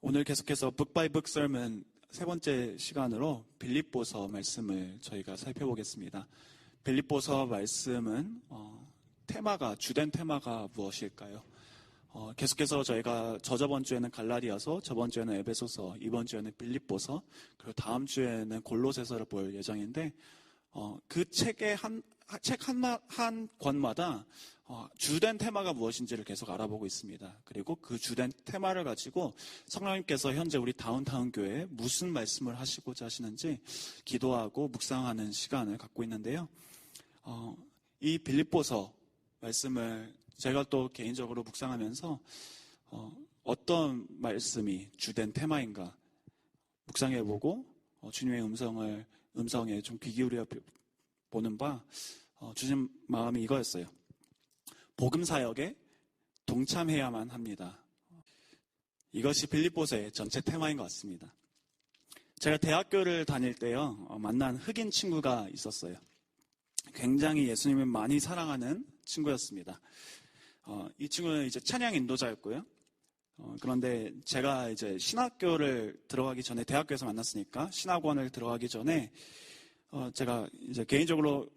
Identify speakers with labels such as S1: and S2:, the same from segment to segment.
S1: 오늘 계속해서 북 바이 북 설문 세 번째 시간으로 빌립보서 말씀을 저희가 살펴보겠습니다. 빌립보서 말씀은 주된 테마가 무엇일까요? 계속해서 저희가 저번 주에는 갈라디아서, 저번 주에는 에베소서, 이번 주에는 빌립보서, 그리고 다음 주에는 골로새서를 볼 예정인데 그 책의 책 한 권마다 주된 테마가 무엇인지를 계속 알아보고 있습니다. 그리고 그 주된 테마를 가지고 성령님께서 현재 우리 다운타운 교회에 무슨 말씀을 하시고자 하시는지 기도하고 묵상하는 시간을 갖고 있는데요. 이 빌립보서 말씀을 제가 또 개인적으로 묵상하면서 어떤 말씀이 주된 테마인가 묵상해보고 주님의 음성에 좀 귀 기울여 보는 바 주신 마음이 이거였어요. 복음 사역에 동참해야만 합니다. 이것이 빌립보서의 전체 테마인 것 같습니다. 제가 대학교를 다닐 때요, 만난 흑인 친구가 있었어요. 굉장히 예수님을 많이 사랑하는 친구였습니다. 이 친구는 이제 찬양 인도자였고요. 그런데 제가 이제 신학교를 들어가기 전에, 대학교에서 만났으니까 신학원을 들어가기 전에 제가 이제 개인적으로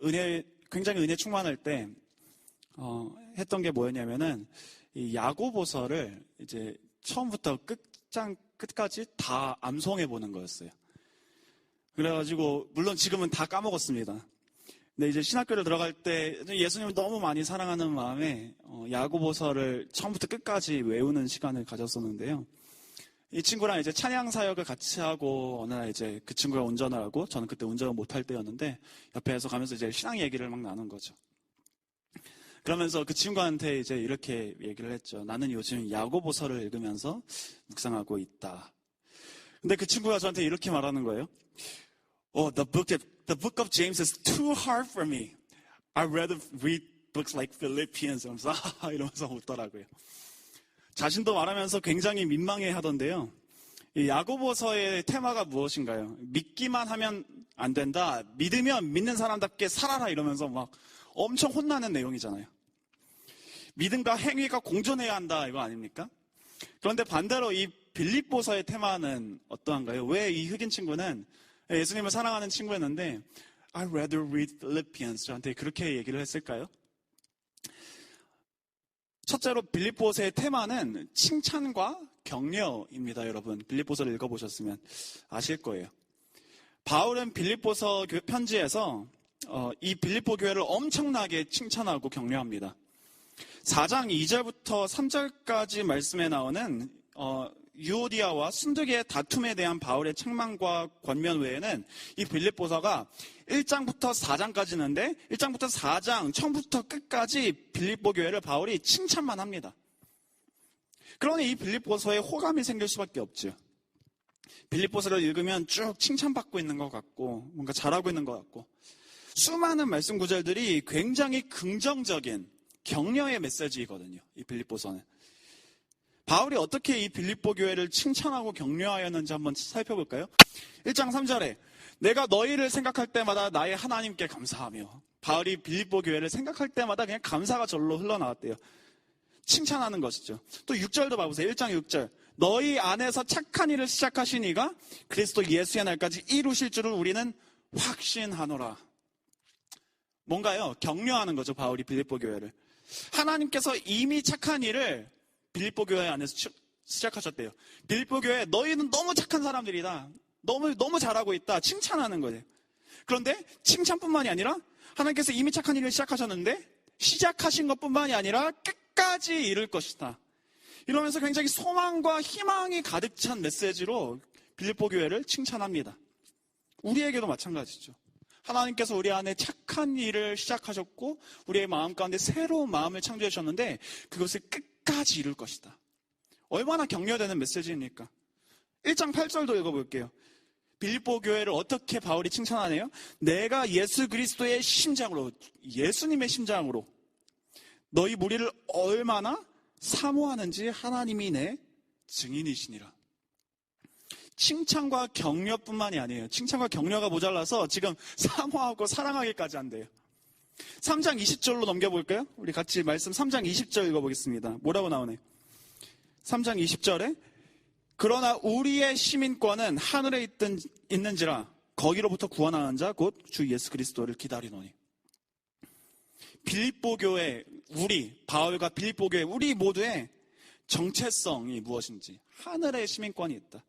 S1: 굉장히 은혜 충만할 때 했던 게 뭐였냐면은 이 야고보서를 이제 처음부터 끝까지 다 암송해 보는 거였어요. 그래가지고 물론 지금은 다 까먹었습니다. 근데 이제 신학교를 들어갈 때 예수님을 너무 많이 사랑하는 마음에 야고보서를 처음부터 끝까지 외우는 시간을 가졌었는데요. 이 친구랑 이제 찬양 사역을 같이 하고 어느 날 이제 그 친구가 운전을 하고 저는 그때 운전을 못할 때였는데 옆에서 가면서 이제 신앙 얘기를 막 나눈 거죠. 그러면서 그 친구한테 이제 이렇게 얘기를 했죠. 나는 요즘 야고보서를 읽으면서 묵상하고 있다. 근데 그 친구가 저한테 이렇게 말하는 거예요. The book of James is too hard for me. I'd rather read books like Philippians. 이러면서 웃더라고요. 자신도 말하면서 굉장히 민망해 하던데요. 이 야고보서의 테마가 무엇인가요? 믿기만 하면 안 된다. 믿으면 믿는 사람답게 살아라. 이러면서 막 엄청 혼나는 내용이잖아요. 믿음과 행위가 공존해야 한다. 이거 아닙니까? 그런데 반대로 이 빌립보서의 테마는 어떠한가요? 왜 이 흑인 친구는 예수님을 사랑하는 친구였는데 I'd rather read Philippians. 저한테 그렇게 얘기를 했을까요? 첫째로 빌립보서의 테마는 칭찬과 격려입니다. 여러분 빌립보서를 읽어보셨으면 아실 거예요. 바울은 빌립보서 편지에서 이 빌립보 교회를 엄청나게 칭찬하고 격려합니다. 4장 2절부터 3절까지 말씀에 나오는 유오디아와 순두계의 다툼에 대한 바울의 책망과 권면 외에는 이 빌립보서가 1장부터 4장까지인데 1장부터 4장 처음부터 끝까지 빌립보 교회를 바울이 칭찬만 합니다. 그러니 이 빌립보서에 호감이 생길 수밖에 없죠. 빌립보서를 읽으면 쭉 칭찬받고 있는 것 같고 뭔가 잘하고 있는 것 같고 수많은 말씀 구절들이 굉장히 긍정적인 격려의 메시지이거든요. 이 빌립보서는. 바울이 어떻게 이 빌립보 교회를 칭찬하고 격려하였는지 한번 살펴볼까요? 1장 3절에 내가 너희를 생각할 때마다 나의 하나님께 감사하며, 바울이 빌립보 교회를 생각할 때마다 그냥 감사가 절로 흘러나왔대요. 칭찬하는 것이죠. 또 6절도 봐보세요. 1장 6절 너희 안에서 착한 일을 시작하신 이가 그리스도 예수의 날까지 이루실 줄을 우리는 확신하노라. 뭔가요? 격려하는 거죠. 바울이 빌립보 교회를. 하나님께서 이미 착한 일을 빌립보 교회 안에서 시작하셨대요. 빌립보 교회 너희는 너무 착한 사람들이다. 너무 잘하고 있다. 칭찬하는 거예요. 그런데 칭찬뿐만이 아니라 하나님께서 이미 착한 일을 시작하셨는데 시작하신 것뿐만이 아니라 끝까지 이룰 것이다. 이러면서 굉장히 소망과 희망이 가득 찬 메시지로 빌립보 교회를 칭찬합니다. 우리에게도 마찬가지죠. 하나님께서 우리 안에 착한 일을 시작하셨고 우리의 마음 가운데 새로운 마음을 창조해 주셨는데 그것을 끝까지 이룰 것이다. 얼마나 격려되는 메시지입니까? 1장 8절도 읽어볼게요. 빌립보 교회를 어떻게 바울이 칭찬하네요? 내가 예수 그리스도의 심장으로, 예수님의 심장으로 너희 무리를 얼마나 사모하는지 하나님이 내 증인이시니라. 칭찬과 격려뿐만이 아니에요. 칭찬과 격려가 모자라서 지금 사모하고 사랑하기까지 한대요. 3장 20절로 넘겨볼까요? 우리 같이 말씀 3장 20절 읽어보겠습니다. 뭐라고 나오네요? 3장 20절에 그러나 우리의 시민권은 하늘에 있는지라 거기로부터 구원하는 자 곧 주 예수 그리스도를 기다리노니. 빌립보 교회 바울과 빌립보 교회 우리 모두의 정체성이 무엇인지, 하늘의 시민권이 있다.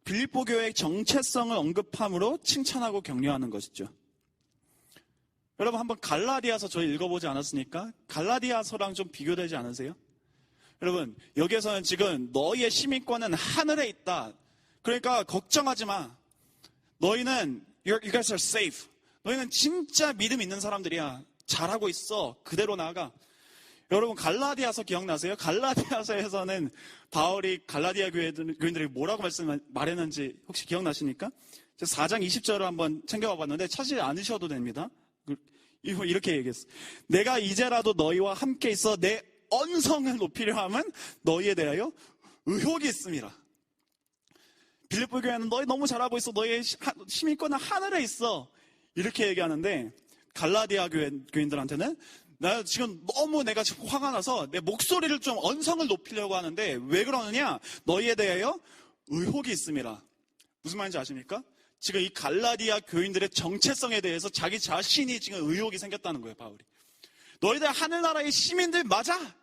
S1: 빌립보 교회의 정체성을 언급함으로 칭찬하고 격려하는 것이죠. 여러분 한번 갈라디아서 저희 읽어보지 않았습니까? 갈라디아서랑 좀 비교되지 않으세요? 여러분 여기에서는 지금 너희의 시민권은 하늘에 있다. 그러니까 걱정하지 마. 너희는 you guys are safe. 너희는 진짜 믿음 있는 사람들이야. 잘하고 있어. 그대로 나아가. 여러분 갈라디아서 기억나세요? 갈라디아서에서는 바울이 갈라디아 교인들에게 뭐라고 말했는지 혹시 기억나십니까? 4장 20절을 한번 챙겨와 봤는데 찾지 않으셔도 됩니다. 이렇게 얘기했어. 내가 이제라도 너희와 함께 있어 내 언성을 높이려 함은 너희에 대하여 의혹이 있습니다. 빌립보 교회는 너희 너무 잘하고 있어. 너희의 시민권은 하늘에 있어. 이렇게 얘기하는데 갈라디아 교인들한테는 나 지금 너무 내가 지금 화가 나서 내 목소리를 좀 언성을 높이려고 하는데 왜 그러느냐? 너희에 대하여 의혹이 있습니다. 무슨 말인지 아십니까? 지금 이 갈라디아 교인들의 정체성에 대해서 자기 자신이 지금 의혹이 생겼다는 거예요, 바울이. 너희들 하늘나라의 시민들 맞아?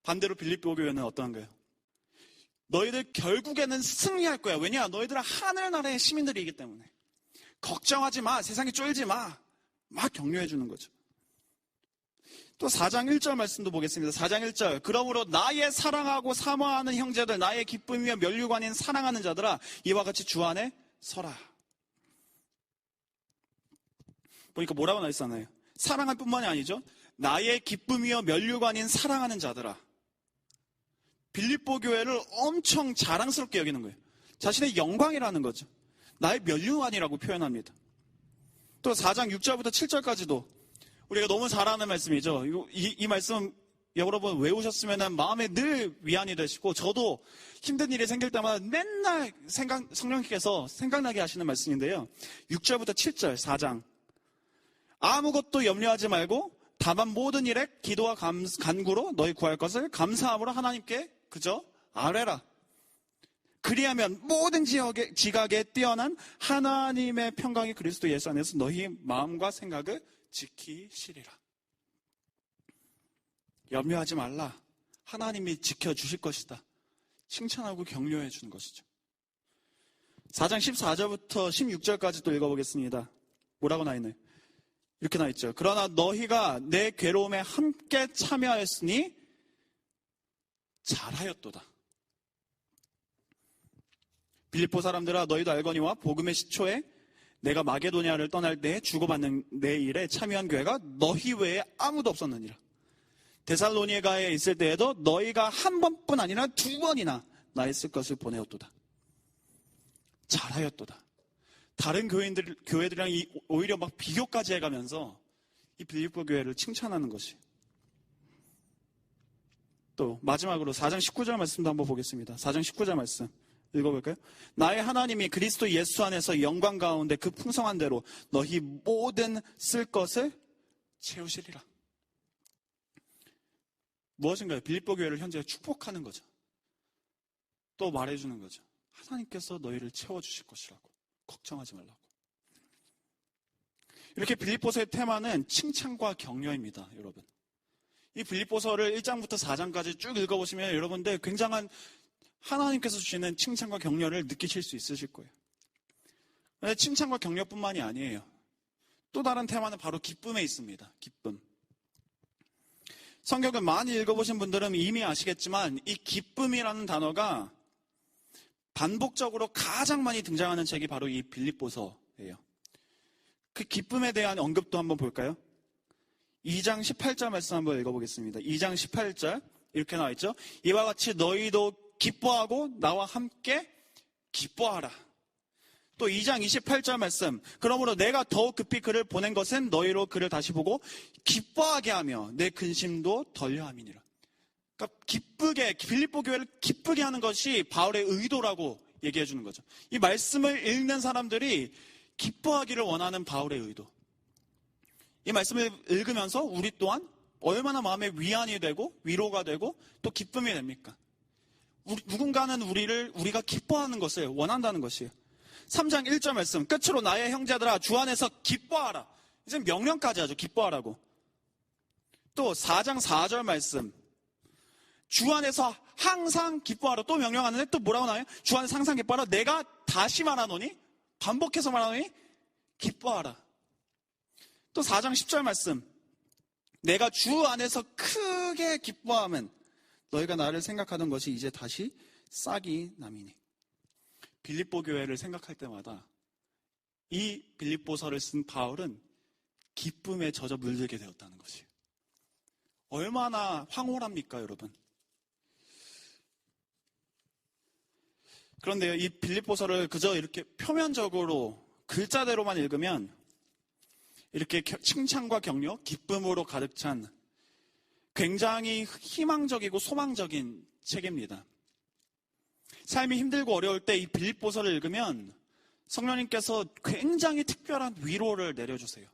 S1: 반대로 빌립보 교회는 어떠한가요? 너희들 결국에는 승리할 거야. 왜냐? 너희들은 하늘나라의 시민들이기 때문에. 걱정하지 마. 세상에 쫄지 마. 막 격려해 주는 거죠. 또 4장 1절 말씀도 보겠습니다. 4장 1절. 그러므로 나의 사랑하고 사모하는 형제들, 나의 기쁨이며 면류관인 사랑하는 자들아, 이와 같이 주 안에 서라. 보니까 뭐라고 나와 있었나요? 사랑할 뿐만이 아니죠. 나의 기쁨이며 면류관인 사랑하는 자들아. 빌립보 교회를 엄청 자랑스럽게 여기는 거예요. 자신의 영광이라는 거죠. 나의 면류관이라고 표현합니다. 또 4장 6절부터 7절까지도 우리가 너무 잘 아는 말씀이죠. 이 말씀 여러분 외우셨으면 마음에 늘 위안이 되시고, 저도 힘든 일이 생길 때마다 맨날 성령께서 생각나게 하시는 말씀인데요. 6절부터 7절 4장. 아무것도 염려하지 말고 다만 모든 일에 기도와 간구로 너희 구할 것을 감사함으로 하나님께 그저 아뢰라. 그리하면 모든 지각에 뛰어난 하나님의 평강이 그리스도 예수 안에서 너희 마음과 생각을 지키시리라. 염려하지 말라. 하나님이 지켜주실 것이다. 칭찬하고 격려해 주는 것이죠. 4장 14절부터 16절까지 또 읽어보겠습니다. 뭐라고 나있나요? 이렇게 나있죠. 그러나 너희가 내 괴로움에 함께 참여하였으니 잘하였도다. 빌립보 사람들아, 너희도 알거니와 복음의 시초에 내가 마게도니아를 떠날 때 주고받는 내 일에 참여한 교회가 너희 외에 아무도 없었느니라. 데살로니가에 있을 때에도 너희가 한 번뿐 아니라 2번이나 나 있을 것을 보내었도다. 잘하였도다. 다른 교회들이랑 오히려 막 비교까지 해가면서 이 빌립보 교회를 칭찬하는 것이. 또 마지막으로 4장 19절 말씀도 한번 보겠습니다. 4장 19절 말씀 읽어볼까요? 나의 하나님이 그리스도 예수 안에서 영광 가운데 그 풍성한 대로 너희 모든 쓸 것을 채우시리라. 무엇인가요? 빌립보 교회를 현재 축복하는 거죠. 또 말해주는 거죠. 하나님께서 너희를 채워주실 것이라고. 걱정하지 말라고. 이렇게 빌립보서의 테마는 칭찬과 격려입니다, 여러분. 이 빌립보서를 1장부터 4장까지 쭉 읽어보시면 여러분들 굉장한 하나님께서 주시는 칭찬과 격려를 느끼실 수 있으실 거예요. 칭찬과 격려뿐만이 아니에요. 또 다른 테마는 바로 기쁨에 있습니다. 기쁨. 성경을 많이 읽어보신 분들은 이미 아시겠지만 이 기쁨이라는 단어가 반복적으로 가장 많이 등장하는 책이 바로 이 빌립보서예요. 그 기쁨에 대한 언급도 한번 볼까요? 2장 18절 말씀 한번 읽어보겠습니다. 2장 18절 이렇게 나와 있죠. 이와 같이 너희도 기뻐하고 나와 함께 기뻐하라. 또 2장 28절 말씀. 그러므로 내가 더욱 급히 그를 보낸 것은 너희로 그를 다시 보고 기뻐하게 하며 내 근심도 덜려함이니라. 그러니까 기쁘게, 빌립보 교회를 기쁘게 하는 것이 바울의 의도라고 얘기해 주는 거죠. 이 말씀을 읽는 사람들이 기뻐하기를 원하는 바울의 의도. 이 말씀을 읽으면서 우리 또한 얼마나 마음에 위안이 되고 위로가 되고 또 기쁨이 됩니까? 누군가는 우리가 기뻐하는 것을 원한다는 것이에요. 3장 1절 말씀, 끝으로 나의 형제들아 주 안에서 기뻐하라. 이제 명령까지 하죠. 기뻐하라고. 또 4장 4절 말씀, 주 안에서 항상 기뻐하라. 또 명령하는데 또 뭐라고 나와요? 주 안에서 항상 기뻐하라. 내가 다시 말하노니, 반복해서 말하노니 기뻐하라. 또 4장 10절 말씀, 내가 주 안에서 크게 기뻐하면 너희가 나를 생각하던 것이 이제 다시 싹이 남이니. 빌립보 교회를 생각할 때마다 이 빌립보서를 쓴 바울은 기쁨에 젖어 물들게 되었다는 것이에요. 얼마나 황홀합니까, 여러분? 그런데요, 이 빌립보서를 그저 이렇게 표면적으로 글자대로만 읽으면 이렇게 칭찬과 격려, 기쁨으로 가득 찬 굉장히 희망적이고 소망적인 책입니다. 삶이 힘들고 어려울 때 이 빌립보서를 읽으면 성령님께서 굉장히 특별한 위로를 내려주세요.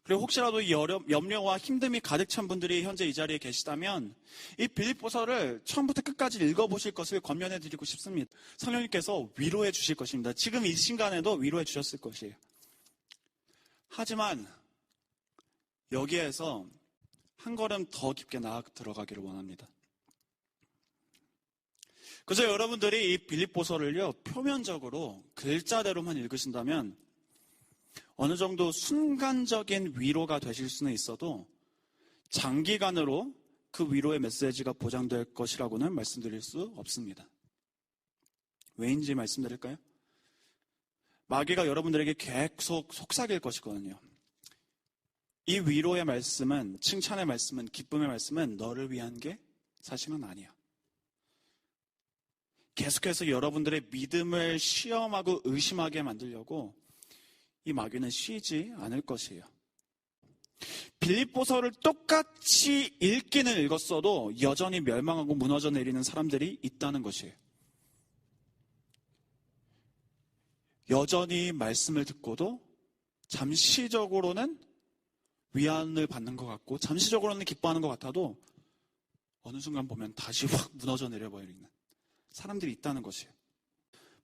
S1: 그리고 혹시라도 염려와 힘듦이 가득 찬 분들이 현재 이 자리에 계시다면 이 빌립보서를 처음부터 끝까지 읽어보실 것을 권면해드리고 싶습니다. 성령님께서 위로해 주실 것입니다. 지금 이 순간에도 위로해 주셨을 것이에요. 하지만 여기에서 한 걸음 더 깊게 나아 들어가기를 원합니다. 그래서 여러분들이 이 빌립보서를요, 표면적으로 글자대로만 읽으신다면 어느 정도 순간적인 위로가 되실 수는 있어도 장기간으로 그 위로의 메시지가 보장될 것이라고는 말씀드릴 수 없습니다. 왜인지 말씀드릴까요? 마귀가 여러분들에게 계속 속삭일 것이거든요. 이 위로의 말씀은, 칭찬의 말씀은, 기쁨의 말씀은 너를 위한 게 사실은 아니야. 계속해서 여러분들의 믿음을 시험하고 의심하게 만들려고 이 마귀는 쉬지 않을 것이에요. 빌립보서를 똑같이 읽기는 읽었어도 여전히 멸망하고 무너져 내리는 사람들이 있다는 것이에요. 여전히 말씀을 듣고도 잠시적으로는 위안을 받는 것 같고 잠시적으로는 기뻐하는 것 같아도 어느 순간 보면 다시 확 무너져 내려버리는 사람들이 있다는 것이에요.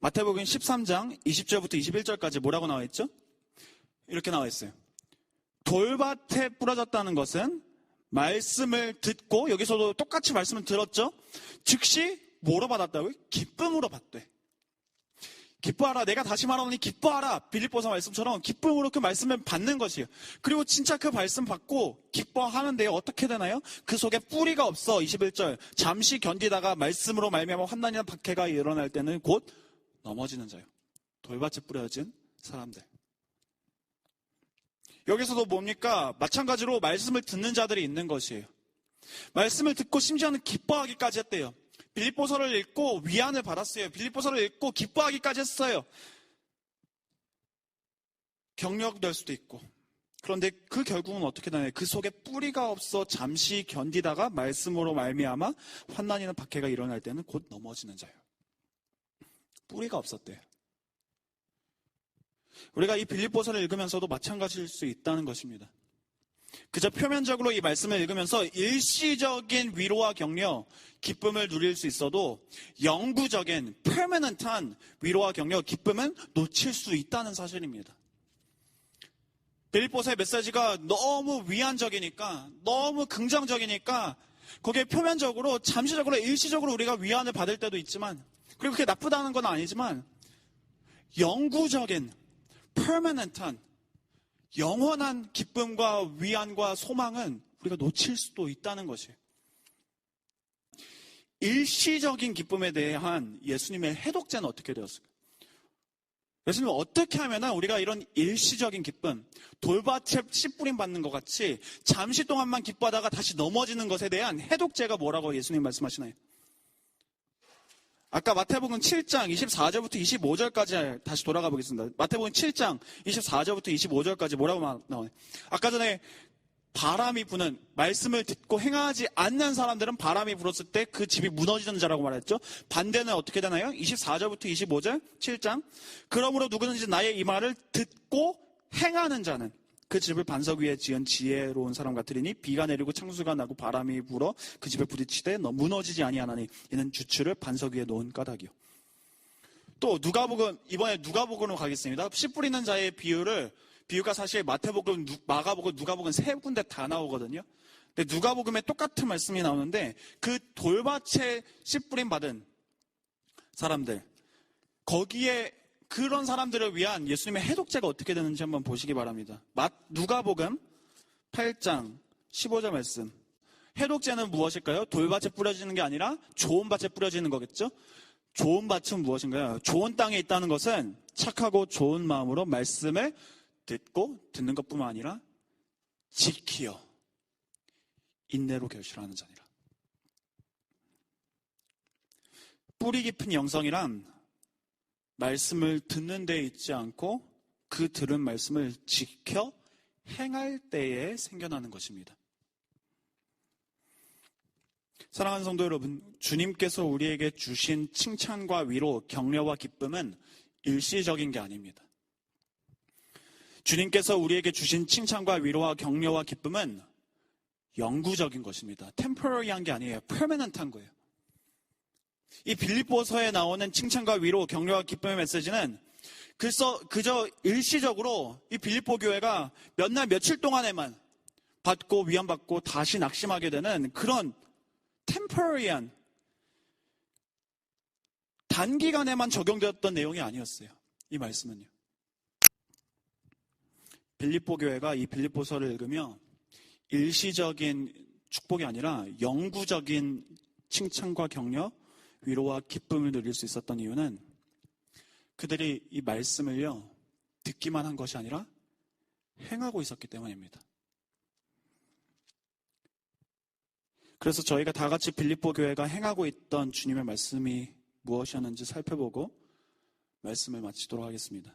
S1: 마태복음 13장 20절부터 21절까지 뭐라고 나와 있죠? 이렇게 나와 있어요. 돌밭에 부러졌다는 것은 말씀을 듣고, 여기서도 똑같이 말씀을 들었죠? 즉시 뭐로 받았다고요? 기쁨으로 받대. 기뻐하라. 내가 다시 말하노니 기뻐하라. 빌립보서 말씀처럼 기쁨으로 그 말씀을 받는 것이에요. 그리고 진짜 그 말씀 받고 기뻐하는데요. 어떻게 되나요? 그 속에 뿌리가 없어. 21절. 잠시 견디다가 말씀으로 말미암아 환난이나 박해가 일어날 때는 곧 넘어지는 자요. 돌밭에 뿌려진 사람들. 여기서도 뭡니까? 마찬가지로 말씀을 듣는 자들이 있는 것이에요. 말씀을 듣고 심지어는 기뻐하기까지 했대요. 빌립보서를 읽고 위안을 받았어요. 빌립보서를 읽고 기뻐하기까지 했어요. 격려될 수도 있고. 그런데 그 결국은 어떻게 되나요? 그 속에 뿌리가 없어 잠시 견디다가 말씀으로 말미암아 환난이나 박해가 일어날 때는 곧 넘어지는 자예요. 뿌리가 없었대요. 우리가 이 빌립보서를 읽으면서도 마찬가지일 수 있다는 것입니다. 그저 표면적으로 이 말씀을 읽으면서 일시적인 위로와 격려, 기쁨을 누릴 수 있어도 영구적인 permanent한 위로와 격려, 기쁨은 놓칠 수 있다는 사실입니다. 빌립보서의 메시지가 너무 위안적이니까, 너무 긍정적이니까 거기에 표면적으로, 잠시적으로, 일시적으로 우리가 위안을 받을 때도 있지만, 그리고 그게 나쁘다는 건 아니지만 영구적인 permanent한 영원한 기쁨과 위안과 소망은 우리가 놓칠 수도 있다는 것이에요. 일시적인 기쁨에 대한 예수님의 해독제는 어떻게 되었을까요? 예수님은 어떻게 하면 우리가 이런 일시적인 기쁨, 돌밭에 씨 뿌림 받는 것 같이 잠시 동안만 기뻐하다가 다시 넘어지는 것에 대한 해독제가 뭐라고 예수님 말씀하시나요? 아까 마태복음 7장 24절부터 25절까지 다시 돌아가 보겠습니다. 마태복음 7장 24절부터 25절까지 뭐라고 나오나요? 아까 전에 바람이 부는, 말씀을 듣고 행하지 않는 사람들은 바람이 불었을 때 그 집이 무너지는 자라고 말했죠. 반대는 어떻게 되나요? 24절부터 25절 7장. 그러므로 누구든지 나의 이 말을 듣고 행하는 자는, 그 집을 반석 위에 지은 지혜로운 사람 같으리니 비가 내리고 창수가 나고 바람이 불어 그 집에 부딪히되 무너지지 아니하나니 이는 주추를 반석 위에 놓은 까닭이요. 또 누가복음, 이번에 누가복음으로 가겠습니다. 씨 뿌리는 자의 비유가 사실 마태복음, 마가복음, 누가복음 세 군데 다 나오거든요. 근데 누가복음에 똑같은 말씀이 나오는데 그 돌밭에 씨 뿌림 받은 사람들, 거기에 그런 사람들을 위한 예수님의 해독제가 어떻게 되는지 한번 보시기 바랍니다. 누가복음 8장 15절 말씀. 해독제는 무엇일까요? 돌밭에 뿌려지는 게 아니라 좋은 밭에 뿌려지는 거겠죠? 좋은 밭은 무엇인가요? 좋은 땅에 있다는 것은 착하고 좋은 마음으로 말씀을 듣는 것뿐만 아니라 지키어 인내로 결실하는 자니라. 뿌리 깊은 영성이란 말씀을 듣는 데 있지 않고 그 들은 말씀을 지켜 행할 때에 생겨나는 것입니다. 사랑하는 성도 여러분, 주님께서 우리에게 주신 칭찬과 위로, 격려와 기쁨은 일시적인 게 아닙니다. 주님께서 우리에게 주신 칭찬과 위로와 격려와 기쁨은 영구적인 것입니다. 템포러리한 게 아니에요. 퍼머넌트한 거예요. 이 빌립보서에 나오는 칭찬과 위로, 격려와 기쁨의 메시지는 그저 일시적으로 이 빌립보 교회가 몇 날 며칠 동안에만 받고 위안받고 다시 낙심하게 되는 그런 템포러리한 단기간에만 적용되었던 내용이 아니었어요. 이 말씀은요. 빌립보 교회가 이 빌립보서를 읽으며 일시적인 축복이 아니라 영구적인 칭찬과 격려, 위로와 기쁨을 누릴 수 있었던 이유는 그들이 이 말씀을요, 듣기만 한 것이 아니라 행하고 있었기 때문입니다. 그래서 저희가 다 같이 빌립보 교회가 행하고 있던 주님의 말씀이 무엇이었는지 살펴보고 말씀을 마치도록 하겠습니다.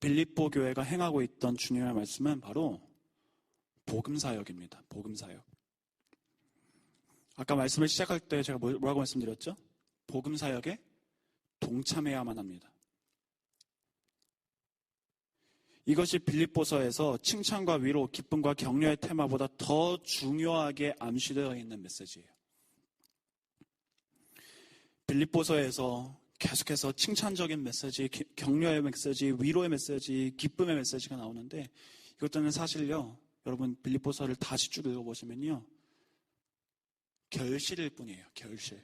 S1: 빌립보 교회가 행하고 있던 주님의 말씀은 바로 복음사역입니다. 복음사역. 아까 말씀을 시작할 때 제가 뭐라고 말씀드렸죠? 복음사역에 동참해야만 합니다. 이것이 빌립보서에서 칭찬과 위로, 기쁨과 격려의 테마보다 더 중요하게 암시되어 있는 메시지예요. 빌립보서에서 계속해서 칭찬적인 메시지, 격려의 메시지, 위로의 메시지, 기쁨의 메시지가 나오는데 이것들은 사실요, 여러분 빌립보서를 다시 쭉 읽어보시면요, 결실일 뿐이에요. 결실.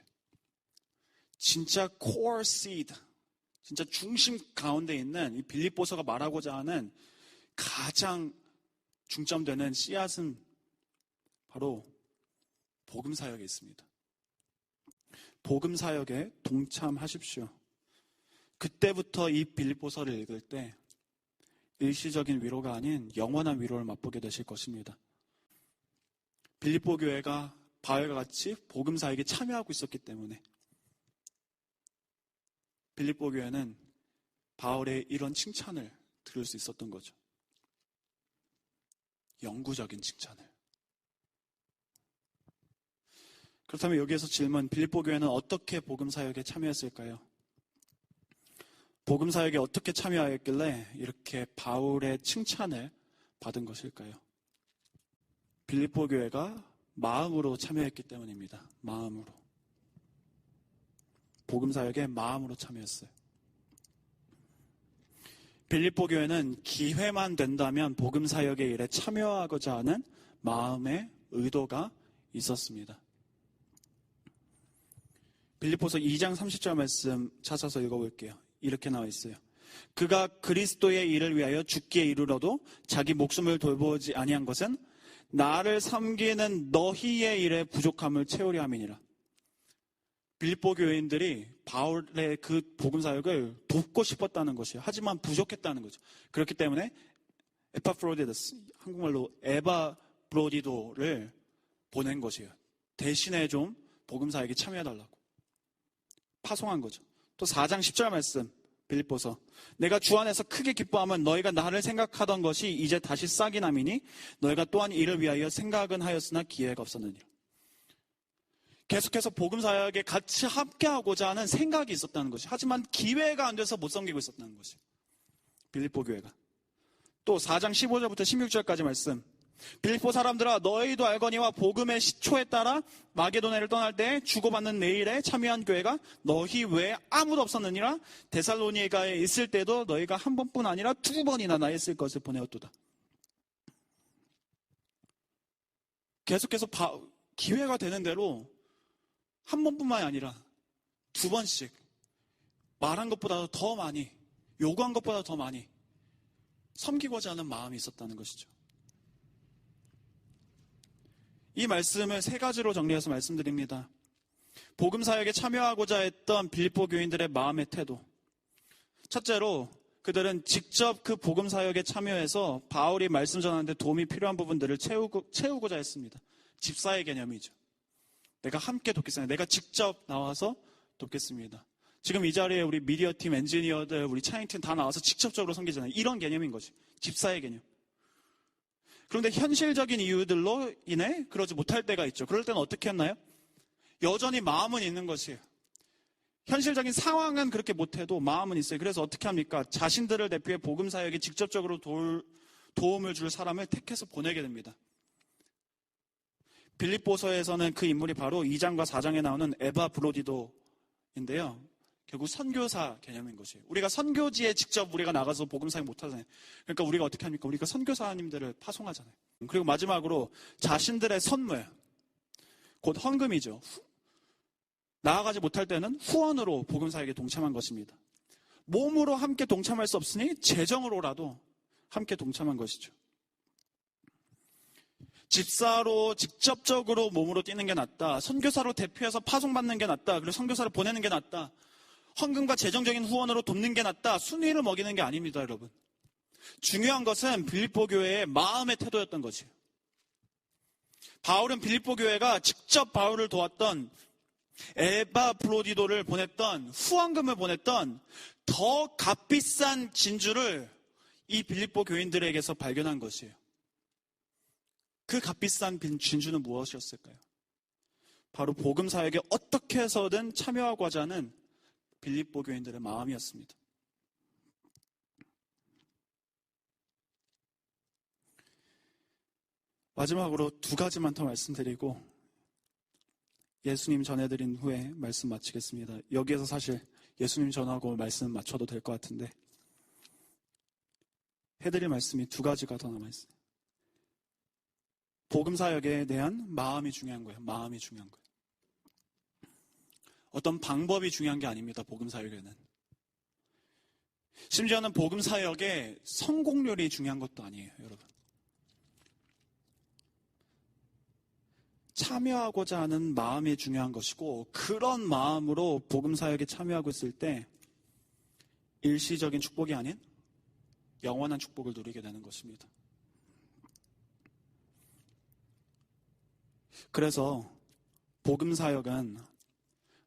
S1: 진짜 core seed, 진짜 중심 가운데 있는 이 빌립보서가 말하고자 하는 가장 중점되는 씨앗은 바로 복음사역에 있습니다. 복음사역에 동참하십시오. 그때부터 이 빌립보서를 읽을 때 일시적인 위로가 아닌 영원한 위로를 맛보게 되실 것입니다. 빌립보 교회가 바울과 같이 복음사역에 참여하고 있었기 때문에 빌립보 교회는 바울의 이런 칭찬을 들을 수 있었던 거죠. 영구적인 칭찬을. 그렇다면 여기에서 질문, 빌립보 교회는 어떻게 복음사역에 참여했을까요? 복음사역에 어떻게 참여하였길래 이렇게 바울의 칭찬을 받은 것일까요? 빌립보 교회가 마음으로 참여했기 때문입니다. 마음으로. 복음사역에 마음으로 참여했어요. 빌립보 교회는 기회만 된다면 복음사역의 일에 참여하고자 하는 마음의 의도가 있었습니다. 빌립보서 2장 30절 말씀 찾아서 읽어볼게요. 이렇게 나와 있어요. 그가 그리스도의 일을 위하여 죽기에 이르러도 자기 목숨을 돌보지 아니한 것은 나를 섬기는 너희의 일에 부족함을 채우려 함이니라. 빌립보 교회인들이 바울의 그 복음사역을 돕고 싶었다는 것이에요. 하지만 부족했다는 거죠. 그렇기 때문에 에파프로디토스, 한국말로 에바브로디도를 보낸 것이에요. 대신에 좀 복음사역에 참여해달라고 파송한 거죠. 또 4장 10절 말씀 빌립보서, 내가 주 안에서 크게 기뻐하면 너희가 나를 생각하던 것이 이제 다시 싹이 남이니 너희가 또한 이를 위하여 생각은 하였으나 기회가 없었느니라. 계속해서 복음사역에 같이 함께하고자 하는 생각이 있었다는 것이, 하지만 기회가 안 돼서 못 섬기고 있었다는 것이 빌립보 교회가. 또 4장 15절부터 16절까지 말씀. 빌립보 사람들아 너희도 알거니와 복음의 시초에 따라 마게도냐를 떠날 때 주고받는 내일에 참여한 교회가 너희 외에 아무도 없었느니라. 데살로니가에 있을 때도 너희가 한 번뿐 아니라 2번이나 나에 쓸 것을 보내었도다. 계속해서 기회가 되는 대로 한 번뿐만이 아니라 2번씩 말한 것보다 더 많이, 요구한 것보다 더 많이 섬기고자 하는 마음이 있었다는 것이죠. 이 말씀을 3가지로 정리해서 말씀드립니다. 복음 사역에 참여하고자 했던 빌립보 교인들의 마음의 태도. 첫째로 그들은 직접 그 복음 사역에 참여해서 바울이 말씀 전하는데 도움이 필요한 부분들을 채우고자 했습니다. 집사의 개념이죠. 내가 함께 돕겠습니다. 내가 직접 나와서 돕겠습니다. 지금 이 자리에 우리 미디어팀, 엔지니어들, 우리 차잉팀 다 나와서 직접적으로 섬기잖아요. 이런 개념인 거지. 집사의 개념. 그런데 현실적인 이유들로 인해 그러지 못할 때가 있죠. 그럴 때는 어떻게 했나요? 여전히 마음은 있는 것이에요. 현실적인 상황은 그렇게 못해도 마음은 있어요. 그래서 어떻게 합니까? 자신들을 대표해 복음 사역에 직접적으로 도움을 줄 사람을 택해서 보내게 됩니다. 빌립보서에서는 그 인물이 바로 2장과 4장에 나오는 에바 브로디도인데요. 결국 선교사 개념인 것이에요. 우리가 선교지에 직접 우리가 나가서 복음 사역 못 하잖아요. 그러니까 우리가 어떻게 합니까? 우리가 선교사님들을 파송하잖아요. 그리고 마지막으로 자신들의 선물, 곧 헌금이죠. 나아가지 못할 때는 후원으로 복음 사역에 동참한 것입니다. 몸으로 함께 동참할 수 없으니 재정으로라도 함께 동참한 것이죠. 집사로 직접적으로 몸으로 뛰는 게 낫다. 선교사로 대표해서 파송받는 게 낫다. 그리고 선교사를 보내는 게 낫다. 헌금과 재정적인 후원으로 돕는 게 낫다. 순위를 먹이는 게 아닙니다, 여러분. 중요한 것은 빌립보 교회의 마음의 태도였던 것이에요. 바울은 빌립보 교회가 직접 바울을 도왔던 에바 브로디도를 보냈던, 후원금을 보냈던 더 값비싼 진주를 이 빌립보 교인들에게서 발견한 것이에요. 그 값비싼 진주는 무엇이었을까요? 바로 복음 사역에 어떻게 해서든 참여하고자 하는 빌립보 교인들의 마음이었습니다. 마지막으로 2가지만 더 말씀드리고 예수님 전해드린 후에 말씀 마치겠습니다. 여기에서 사실 예수님 전하고 말씀 맞춰도 될 것 같은데 해드릴 말씀이 2가지가 더 남아있어요. 복음 사역에 대한 마음이 중요한 거예요. 마음이 중요한 거예요. 어떤 방법이 중요한 게 아닙니다. 복음 사역에는. 심지어는 복음 사역의 성공률이 중요한 것도 아니에요, 여러분. 참여하고자 하는 마음이 중요한 것이고 그런 마음으로 복음 사역에 참여하고 있을 때 일시적인 축복이 아닌 영원한 축복을 누리게 되는 것입니다. 그래서 복음 사역은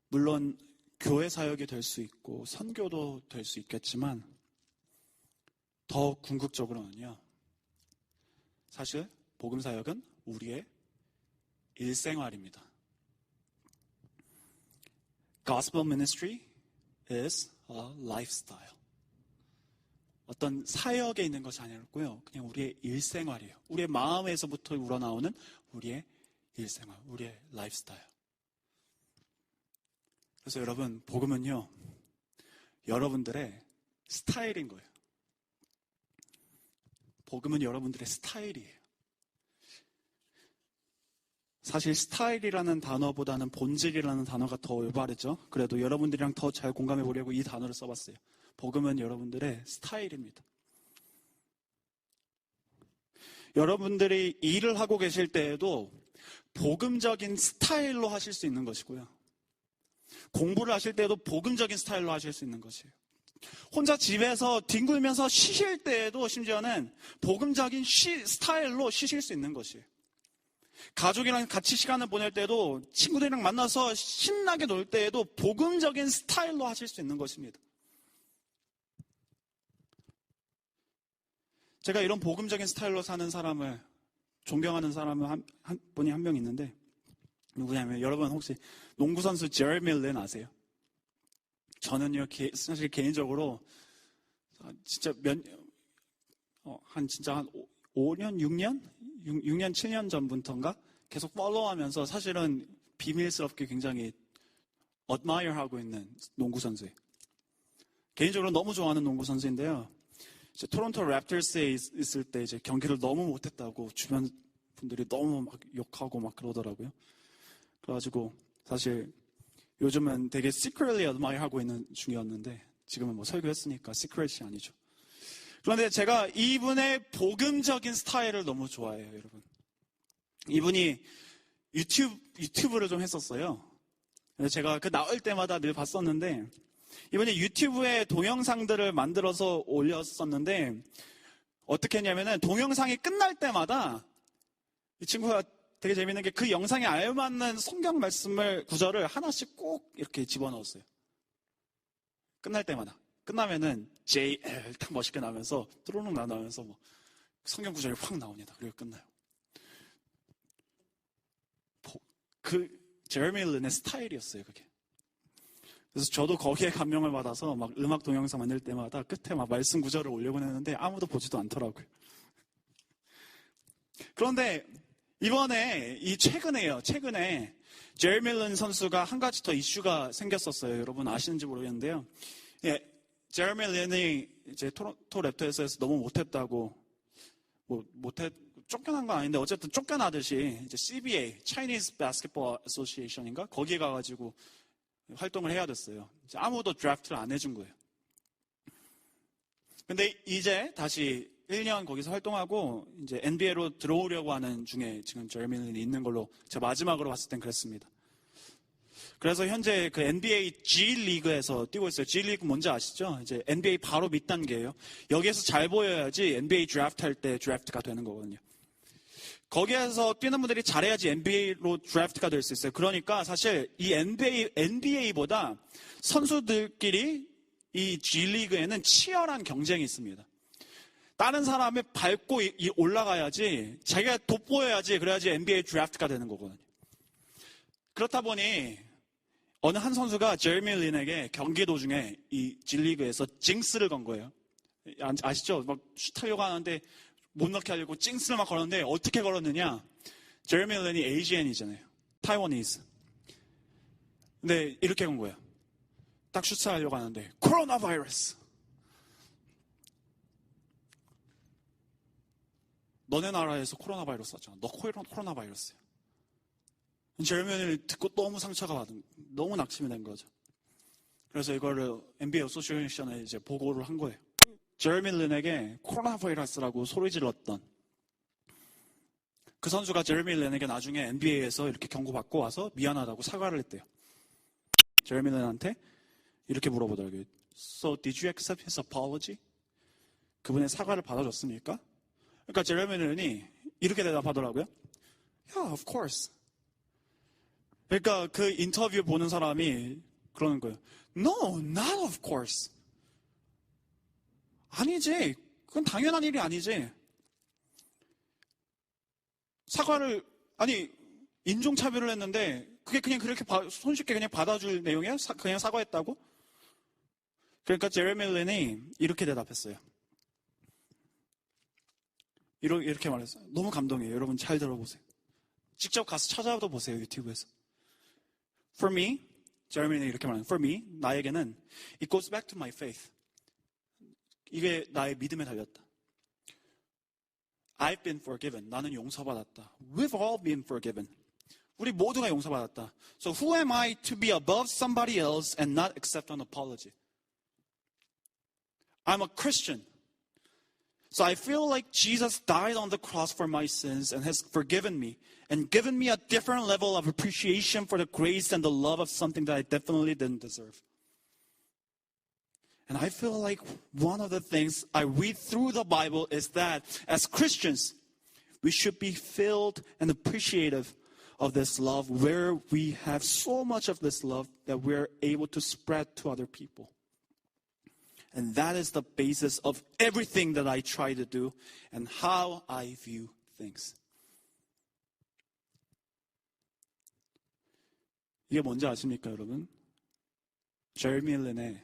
S1: 물론 교회 사역이 될 수 있고 선교도 될 수 있겠지만 더 궁극적으로는요. 사실 복음 사역은 우리의 일생활입니다. Gospel ministry is a lifestyle. 어떤 사역에 있는 것이 아니고요. 그냥 우리의 일생활이에요. 우리의 마음에서부터 우러나오는 우리의 일생활, 우리의 라이프스타일. 그래서 여러분, 복음은요, 여러분들의 스타일인 거예요. 복음은 여러분들의 스타일이에요. 사실 스타일이라는 단어보다는 본질이라는 단어가 더 올바르죠. 그래도 여러분들이랑 더 잘 공감해 보려고 이 단어를 써봤어요. 복음은 여러분들의 스타일입니다. 여러분들이 일을 하고 계실 때에도 복음적인 스타일로 하실 수 있는 것이고요. 공부를 하실 때에도 복음적인 스타일로 하실 수 있는 것이에요. 혼자 집에서 뒹굴면서 쉬실 때에도 심지어는 복음적인 스타일로 쉬실 수 있는 것이에요. 가족이랑 같이 시간을 보낼 때도 친구들이랑 만나서 신나게 놀 때에도 복음적인 스타일로 하실 수 있는 것입니다. 제가 이런 복음적인 스타일로 사는 사람을 존경하는 사람은 한 분이 한 명 있는데 누구냐면 여러분 혹시 농구선수 제레미 린 아세요? 저는요 사실 개인적으로 진짜 한 5년, 6년, 7년 전부터인가 계속 팔로우하면서 사실은 비밀스럽게 굉장히 admire하고 있는 농구 선수예요. 개인적으로 너무 좋아하는 농구 선수인데요. 이제 토론토 랩터스에 있을 때 이제 경기를 너무 못했다고 주변 분들이 너무 막 욕하고 막 그러더라고요. 그래가지고 사실 요즘은 되게 secretly admire하고 있는 중이었는데 지금은 뭐 설교했으니까 secret이 아니죠. 그런데 제가 이분의 복음적인 스타일을 너무 좋아해요, 여러분. 이분이 유튜브를 좀 했었어요. 그래서 제가 그 나올 때마다 늘 봤었는데 이번에 유튜브에 동영상들을 만들어서 올렸었는데 어떻게 했냐면은 동영상이 끝날 때마다 이 친구가 되게 재밌는 게 그 영상에 알맞는 성경 말씀을 구절을 하나씩 꼭 이렇게 집어넣었어요. 끝날 때마다. 끝나면은 JL 딱 멋있게 나오면서 뚜루룩 나오면서 뭐 성경 구절이 확 나옵니다. 그리고 끝나요. 그 제레미 린의 스타일이었어요, 그게. 그래서 저도 거기에 감명을 받아서 막 음악 동영상 만들 때마다 끝에 막 말씀 구절을 올려고 했는데 아무도 보지도 않더라고요. 그런데 이번에 최근에 제레미 린 선수가 한 가지 더 이슈가 생겼었어요. 여러분 아시는지 모르겠는데요. 예, 제레미 린이 이제 토론토 랩터스에서 너무 못했다고 쫓겨난 건 아닌데 어쨌든 쫓겨나듯이 이제 CBA, Chinese Basketball Association인가? 거기에 가가지고 활동을 해야 됐어요. 이제 아무도 드래프트를 안 해준 거예요. 근데 이제 다시 1년 거기서 활동하고 이제 NBA로 들어오려고 하는 중에 지금 제레미 린이 있는 걸로 제가 마지막으로 봤을 땐 그랬습니다. 그래서 현재 그 NBA G 리그에서 뛰고 있어요. G 리그 뭔지 아시죠? 이제 NBA 바로 밑단계예요. 여기에서 잘 보여야지 NBA 드래프트 할 때 드래프트가 되는 거거든요. 거기에서 뛰는 분들이 잘해야지 NBA로 드래프트가 될 수 있어요. 그러니까 사실 이 NBA보다 선수들끼리 이 G리그에는 치열한 경쟁이 있습니다. 다른 사람을 밟고 올라가야지, 자기가 돋보여야지, 그래야지 NBA 드래프트가 되는 거거든요. 그렇다 보니 어느 한 선수가 제레미 린에게 경기 도중에 이 G리그에서 징스를 건 거예요. 아시죠? 막 슛하려고 하는데 못 넣게 하려고 징스를 막 걸었는데 어떻게 걸었느냐? 제레미 린이 AGN이잖아요. 타이워니즈. 근데 이렇게 건 거예요. 딱 슛하려고 하는데 코로나 바이러스. 너네 나라에서 코로나 바이러스 왔잖아. 너 코로나 바이러스야. 제레미 린이 듣고 너무 상처가 받은, 너무 낙심이 된 거죠. 그래서 이거를 NBA 어소시에이션에 이제 보고를 한 거예요. 제레미 린에게 코로나 바이러스라고 소리 질렀던 그 선수가 제레미 린에게 나중에 NBA에서 이렇게 경고받고 와서 미안하다고 사과를 했대요. 제레미 린한테 이렇게 물어보더라고요. So did you accept his apology? 그분의 사과를 받아줬습니까? 그러니까 제레미 린이 이렇게 대답하더라고요. Yeah, of course. 그러니까 그 인터뷰 보는 사람이 그러는 거예요. No, not of course. 아니지. 그건 당연한 일이 아니지. 사과를, 아니, 인종차별을 했는데, 그게 그냥 그렇게 손쉽게 그냥 받아줄 내용이에요? 그냥 사과했다고? 그러니까 제레미 린이 이렇게 대답했어요. 이렇게 말했어요. 너무 감동이에요. 여러분 잘 들어보세요. 직접 가서 찾아도 보세요. 유튜브에서. For me, 제레미 린이 이렇게 말해요. For me, 나에게는 it goes back to my faith. 이게 나의 믿음에 달렸다. I've been forgiven. 나는 용서받았다. We've all been forgiven. 우리 모두가 용서받았다. So who am I to be above somebody else and not accept an apology? I'm a Christian. So I feel like Jesus died on the cross for my sins and has forgiven me and given me a different level of appreciation for the grace and the love of something that I definitely didn't deserve. And I feel like one of the things I read through the Bible is that as Christians, we should be filled and appreciative of this love, where we have so much of this love that we're able to spread to other people. And that is the basis of everything that I try to do and how I view things. 이게 뭔지 아십니까, 여러분? 제레미 린의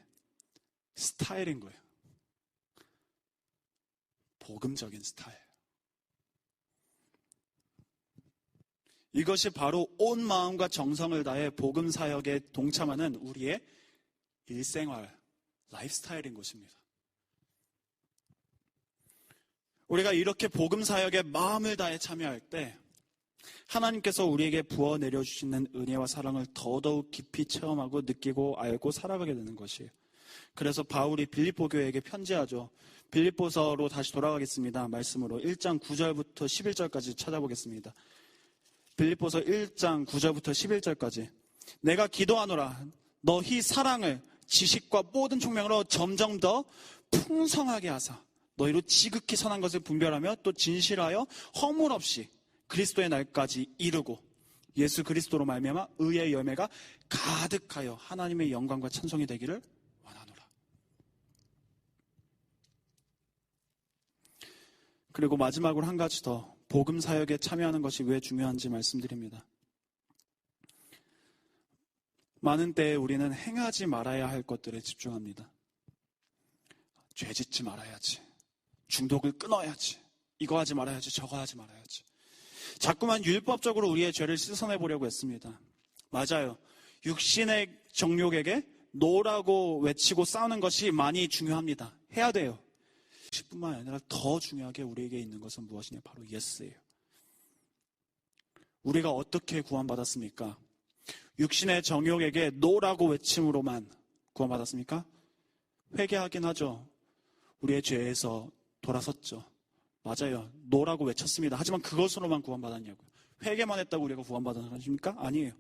S1: 스타일인 거예요. 복음적인 스타일. 이것이 바로 온 마음과 정성을 다해 복음 사역에 동참하는 우리의 일생활, 라이프스타일인 것입니다. 우리가 이렇게 복음 사역에 마음을 다해 참여할 때 하나님께서 우리에게 부어 내려주시는 은혜와 사랑을 더더욱 깊이 체험하고 느끼고 알고 살아가게 되는 것이에요. 그래서 바울이 빌립보 교회에게 편지하죠. 빌립보서로 다시 돌아가겠습니다. 말씀으로 1장 9절부터 11절까지 찾아보겠습니다. 빌립보서 1장 9절부터 11절까지. 내가 기도하노라 너희 사랑을 지식과 모든 총명으로 점점 더 풍성하게 하사 너희로 지극히 선한 것을 분별하며 또 진실하여 허물 없이 그리스도의 날까지 이르고 예수 그리스도로 말미암아 의의 열매가 가득하여 하나님의 영광과 찬송이 되기를 원하노라. 그리고 마지막으로 한 가지 더, 복음 사역에 참여하는 것이 왜 중요한지 말씀드립니다. 많은 때에 우리는 행하지 말아야 할 것들에 집중합니다. 죄 짓지 말아야지, 중독을 끊어야지, 이거 하지 말아야지, 저거 하지 말아야지. 자꾸만 율법적으로 우리의 죄를 씻어내보려고 했습니다. 맞아요. 육신의 정욕에게 노라고 외치고 싸우는 것이 많이 중요합니다. 해야 돼요. 뿐만 아니라 더 중요하게 우리에게 있는 것은 무엇이냐? 바로 예스예요. 우리가 어떻게 구원받았습니까? 육신의 정욕에게 노라고 외침으로만 구원받았습니까? 회개하긴 하죠. 우리의 죄에서 돌아섰죠. 맞아요. 노라고 외쳤습니다. 하지만 그것으로만 구원받았냐고요. 회개만 했다고 우리가 구원받은 것입니까? 아니에요.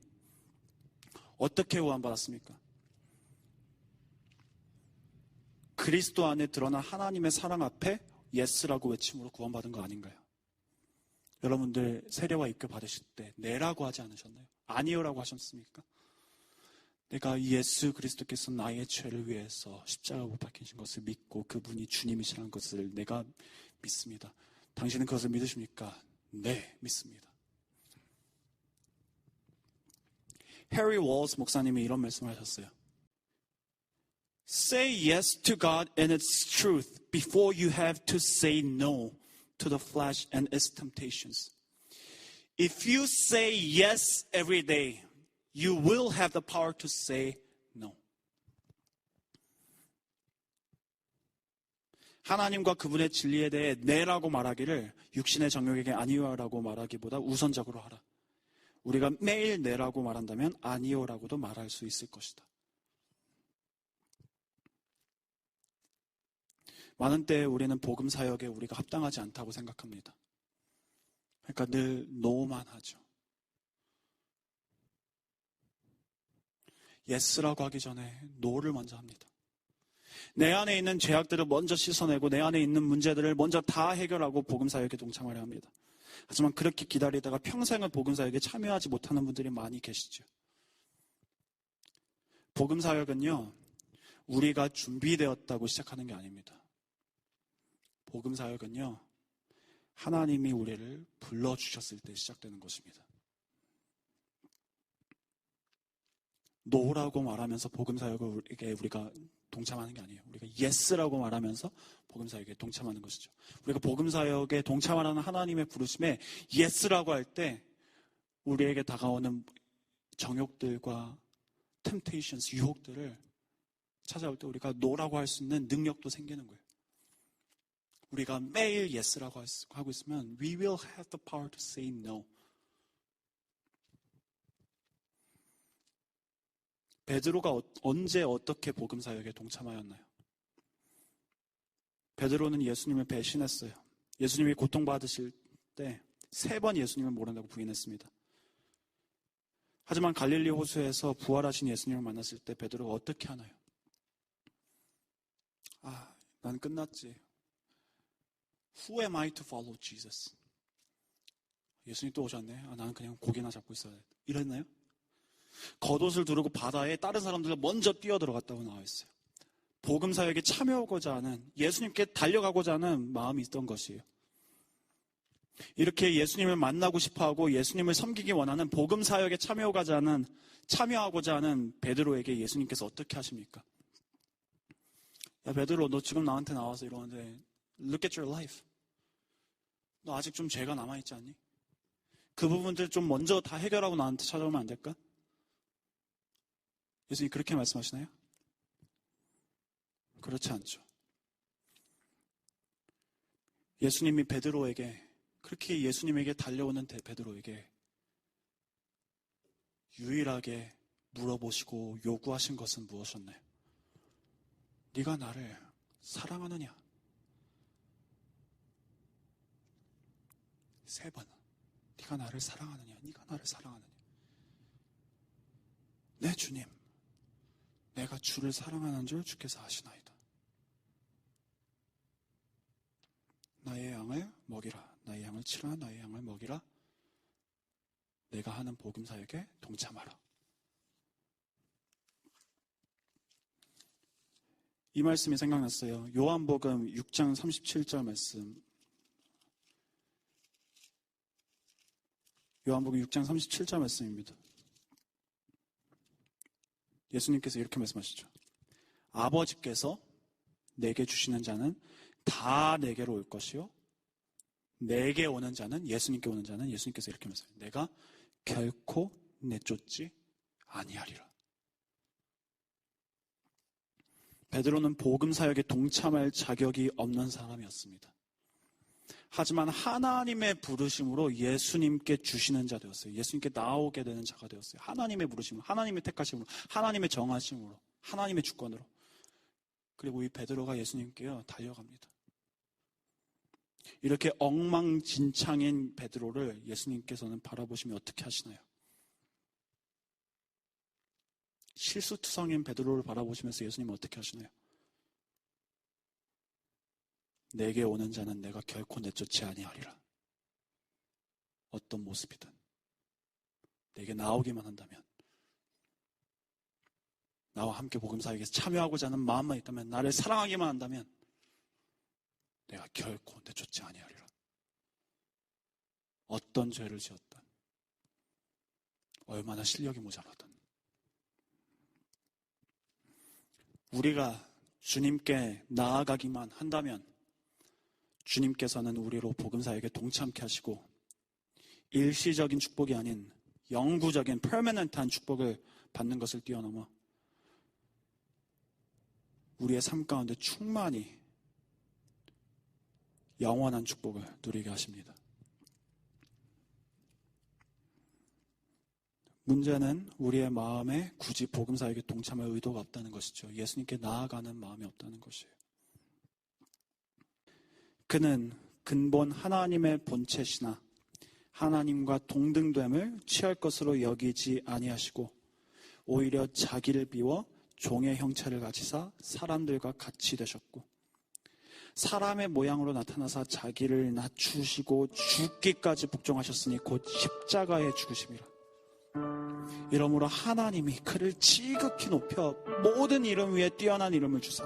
S1: 어떻게 구원받았습니까? 그리스도 안에 드러난 하나님의 사랑 앞에 예스라고 외침으로 구원받은 거 아닌가요? 여러분들 세례와 입교 받으실 때 네라고 하지 않으셨나요? 아니요라고 하셨습니까? 내가 예수 그리스도께서 나의 죄를 위해서 십자가에 못 박히신 것을 믿고 그분이 주님이시라는 것을 내가 믿습니다. 당신은 그것을 믿으십니까? 네, 믿습니다. 해리 월스 목사님이 이런 말씀을 하셨어요. Say yes to God and its truth before you have to say no to the flesh and its temptations. If you say yes every day, you will have the power to say no. 하나님과 그분의 진리에 대해 네라고 말하기를 육신의 정욕에게 아니요라고 말하기보다 우선적으로 하라. 우리가 매일 네라고 말한다면 아니요라고도 말할 수 있을 것이다. 많은 때에 우리는 복음 사역에 우리가 합당하지 않다고 생각합니다. 그러니까 늘 노만 하죠. 예스라고 하기 전에 노를 먼저 합니다. 내 안에 있는 죄악들을 먼저 씻어내고 내 안에 있는 문제들을 먼저 다 해결하고 복음 사역에 동참하려 합니다. 하지만 그렇게 기다리다가 평생을 복음 사역에 참여하지 못하는 분들이 많이 계시죠. 복음 사역은요, 우리가 준비되었다고 시작하는 게 아닙니다. 복음 사역은요, 하나님이 우리를 불러주셨을 때 시작되는 것입니다. 노라고 말하면서 복음 사역에 우리가 동참하는 게 아니에요. 우리가 예스라고 말하면서 복음 사역에 동참하는 것이죠. 우리가 복음 사역에 동참하라는 하나님의 부르심에 예스라고 할 때 우리에게 다가오는 정욕들과 temptations, 유혹들을 찾아올 때 우리가 노라고 할 수 있는 능력도 생기는 거예요. 우리가 매일 예스라고 하고 있으면 we will have the power to say no. 베드로가 언제 어떻게 복음 사역에 동참하였나요? 베드로는 예수님을 배신했어요. 예수님이 고통받으실 때 3번 예수님을 모른다고 부인했습니다. 하지만 갈릴리 호수에서 부활하신 예수님을 만났을 때 베드로가 어떻게 하나요? 난 끝났지. Who am I to follow Jesus? 예수님 또 오셨네. 나는 그냥 고개나 잡고 있어야 돼. 이랬나요? 겉옷을 두르고 바다에 다른 사람들과 먼저 뛰어들어갔다고 나와 있어요. 복음 사역에 참여하고자 하는, 예수님께 달려가고자 하는 마음이 있던 것이에요. 이렇게 예수님을 만나고 싶어하고 예수님을 섬기기 원하는 복음 사역에 참여하고자 하는 베드로에게 예수님께서 어떻게 하십니까? 야 베드로, 너 지금 나한테 나와서 이러는데 Look at your life. 너 아직 좀 죄가 남아있지 않니? 그 부분들 좀 먼저 다 해결하고 나한테 찾아오면 안 될까? 예수님 그렇게 말씀하시나요? 그렇지 않죠. 예수님이 베드로에게, 그렇게 예수님에게 달려오는 베드로에게 유일하게 물어보시고 요구하신 것은 무엇이었나요? 네가 나를 사랑하느냐? 3번. 네가 나를 사랑하느냐? 네가 나를 사랑하느냐? 네, 주님. 내가 주를 사랑하는 줄 주께서 아시나이다. 나의 양을 먹이라. 나의 양을 치라. 나의 양을 먹이라. 내가 하는 복음사역에 동참하라. 이 말씀이 생각났어요. 요한복음 6장 37절 말씀. 요한복음 6장 37절 말씀입니다. 예수님께서 이렇게 말씀하시죠. 아버지께서 내게 주시는 자는 다 내게로 올 것이요. 내게 오는 자는, 예수님께 오는 자는 예수님께서 이렇게 말씀하세요. 내가 결코 내쫓지 아니하리라. 베드로는 복음 사역에 동참할 자격이 없는 사람이었습니다. 하지만 하나님의 부르심으로 예수님께 주시는 자 되었어요. 예수님께 나오게 되는 자가 되었어요. 하나님의 부르심으로, 하나님의 택하심으로, 하나님의 정하심으로, 하나님의 주권으로. 그리고 이 베드로가 예수님께요 달려갑니다. 이렇게 엉망진창인 베드로를 예수님께서는 바라보시면 어떻게 하시나요? 실수투성인 베드로를 바라보시면서 예수님은 어떻게 하시나요? 내게 오는 자는 내가 결코 내쫓지 아니하리라. 어떤 모습이든 내게 나오기만 한다면, 나와 함께 복음사역에 참여하고자 하는 마음만 있다면, 나를 사랑하기만 한다면 내가 결코 내쫓지 아니하리라. 어떤 죄를 지었든, 얼마나 실력이 모자라든, 우리가 주님께 나아가기만 한다면 주님께서는 우리로 복음사역에 동참케 하시고 일시적인 축복이 아닌 영구적인 퍼머넌트한 축복을 받는 것을 뛰어넘어 우리의 삶 가운데 충만히 영원한 축복을 누리게 하십니다. 문제는 우리의 마음에 굳이 복음사역에 동참할 의도가 없다는 것이죠. 예수님께 나아가는 마음이 없다는 것이에요. 그는 근본 하나님의 본체시나 하나님과 동등됨을 취할 것으로 여기지 아니하시고 오히려 자기를 비워 종의 형체를 가지사 사람들과 같이 되셨고 사람의 모양으로 나타나사 자기를 낮추시고 죽기까지 복종하셨으니 곧 십자가에 죽으심이라. 이러므로 하나님이 그를 지극히 높여 모든 이름 위에 뛰어난 이름을 주사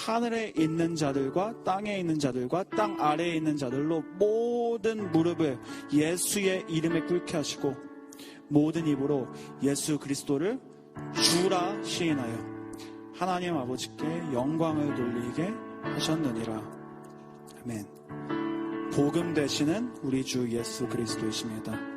S1: 하늘에 있는 자들과 땅에 있는 자들과 땅 아래에 있는 자들로 모든 무릎을 예수의 이름에 꿇게 하시고 모든 입으로 예수 그리스도를 주라 시인하여 하나님 아버지께 영광을 돌리게 하셨느니라. 아멘. 복음 되시는 우리 주 예수 그리스도이십니다.